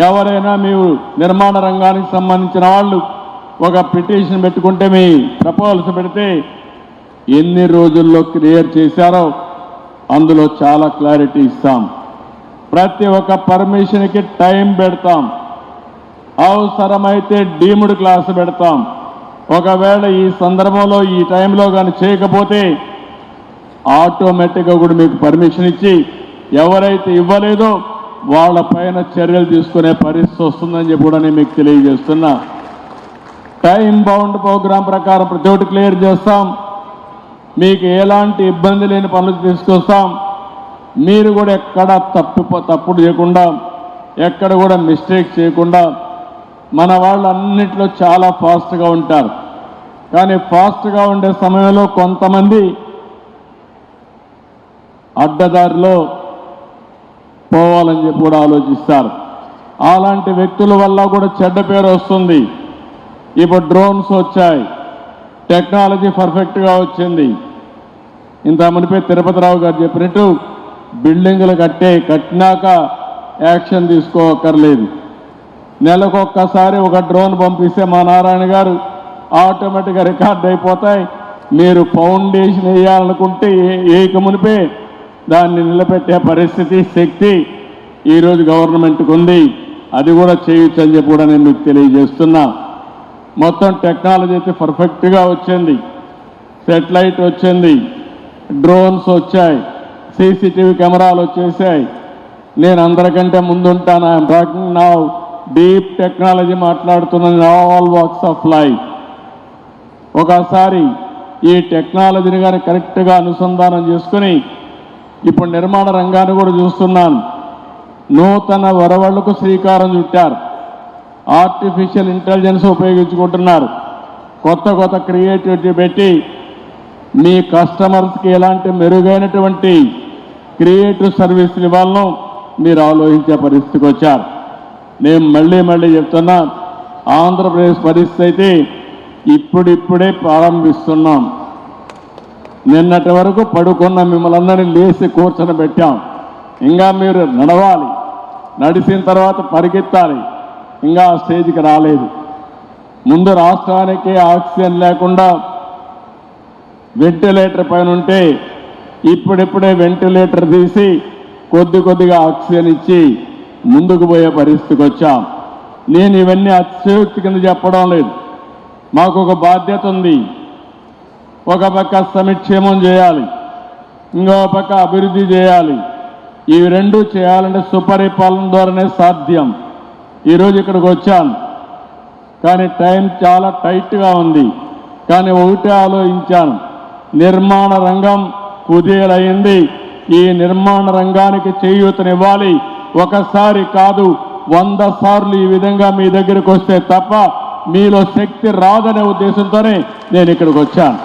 ఎవరైనా మీరు నిర్మాణ రంగానికి సంబంధించిన వాళ్ళు ఒక పిటిషన్ పెట్టుకుంటే మీ ప్రపోజల్స్ పెడితే ఎన్ని రోజుల్లో క్లియర్ చేశారో అందులో చాలా క్లారిటీ ఇస్తాం. ప్రతి ఒక్క పర్మిషన్కి టైం పెడతాం. అవసరమైతే డీమ్డ్ క్లాస్ పెడతాం. ఒకవేళ ఈ సందర్భంలో ఈ టైంలో కానీ చేయకపోతే ఆటోమేటిక్గా కూడా మీకు పర్మిషన్ ఇచ్చి ఎవరైతే ఇవ్వలేదో వాళ్ళ పైన చర్యలు తీసుకునే పరిస్థితి వస్తుందని చెప్పి కూడా నేను మీకు తెలియజేస్తున్నా. టైం బౌండ్ ప్రోగ్రాం ప్రకారం ప్రతి ఒక్కటి క్లియర్ చేస్తాం. మీకు ఎలాంటి ఇబ్బంది లేని పనులు తీసుకొస్తాం. మీరు కూడా ఎక్కడ తప్పుడు చేయకుండా, ఎక్కడ కూడా మిస్టేక్ చేయకుండా, మన వాళ్ళు అన్నిట్లో చాలా ఫాస్ట్గా ఉంటారు. కానీ ఫాస్ట్గా ఉండే సమయంలో కొంతమంది అడ్డదారిలో పోవాలని చెప్పి కూడా ఆలోచిస్తారు. అలాంటి వ్యక్తుల వల్ల కూడా చెడ్డ పేరు వస్తుంది. ఇప్పుడు డ్రోన్స్ వచ్చాయి, టెక్నాలజీ పర్ఫెక్ట్గా వచ్చింది. ఇంత మునిపే తిరుపతిరావు గారు చెప్పినట్టు బిల్డింగులు కట్టినాక యాక్షన్ తీసుకోక్కర్లేదు. నెలకొక్కసారి ఒక డ్రోన్ పంపిస్తే మా నారాయణ గారు ఆటోమేటిక్గా రికార్డ్ అయిపోతాయి. మీరు ఫౌండేషన్ వేయాలనుకుంటే ఏక మునిపే దాన్ని నిలబెట్టే పరిస్థితి, శక్తి ఈరోజు గవర్నమెంట్కి ఉంది. అది కూడా చేయొచ్చు అని చెప్పి కూడా నేను మీకు తెలియజేస్తున్నా. మొత్తం టెక్నాలజీ అయితే పర్ఫెక్ట్గా వచ్చింది. సెటిలైట్ వచ్చింది, డ్రోన్స్ వచ్చాయి, సీసీటీవీ కెమెరాలు వచ్చేసాయి. నేను అందరికంటే ముందుంటాను. I'm talking now deep technology మాట్లాడుతున్నాను. All walks of life. ఒకసారి ఈ టెక్నాలజీని కానీ కరెక్ట్గా అనుసంధానం చేసుకుని ఇప్పుడు నిర్మాణ రంగాన్ని కూడా చూస్తున్నాను. నూతన వరవళ్లకు శ్రీకారం చుట్టారు. ఆర్టిఫిషియల్ ఇంటెలిజెన్స్ ఉపయోగించుకుంటున్నారు. కొత్త క్రియేటివిటీ పెట్టి మీ కస్టమర్స్కి ఎలాంటి మెరుగైనటువంటి క్రియేటివ్ సర్వీసులు ఇవ్వాలనో మీరు ఆలోచించే పరిస్థితికి వచ్చారు. నేను మళ్ళీ చెప్తున్నా, ఆంధ్రప్రదేశ్ పరిస్థితి అయితే ఇప్పుడిప్పుడే ప్రారంభిస్తున్నాం. నిన్నటి వరకు పడుకున్న మిమ్మల్ని అందరినీ లేచి కూర్చొని పెట్టాం. ఇంకా మీరు నడవాలి, నడిచిన తర్వాత పరిగెత్తాలి. ఇంకా ఆ స్టేజ్కి రాలేదు. ముందు రాష్ట్రానికి ఆక్సిజన్ లేకుండా వెంటిలేటర్ పైన ఉంటే ఇప్పుడిప్పుడే వెంటిలేటర్ తీసి కొద్దిగా ఆక్సిజన్ ఇచ్చి ముందుకు పోయే పరిస్థితికి వచ్చాం. నేను ఇవన్నీ అతిశయోక్తి కింద చెప్పడం లేదు. మాకు ఒక బాధ్యత ఉంది. ఒక పక్క సంక్షేమం చేయాలి, ఇంకో పక్క అభివృద్ధి చేయాలి. ఇవి రెండు చేయాలంటే సుపరిపాలన ద్వారానే సాధ్యం. ఈరోజు ఇక్కడికి వచ్చాను, కానీ టైం చాలా టైట్గా ఉంది. కానీ ఒకటే ఆలోచించాను, నిర్మాణ రంగం కుదేలైంది. ఈ నిర్మాణ రంగానికి చేయూతనివ్వాలి. ఒకసారి కాదు 100 సార్లు ఈ విధంగా మీ దగ్గరికి వస్తే తప్ప మీలో శక్తి రాదనే ఉద్దేశంతోనే నేను ఇక్కడికి వచ్చాను.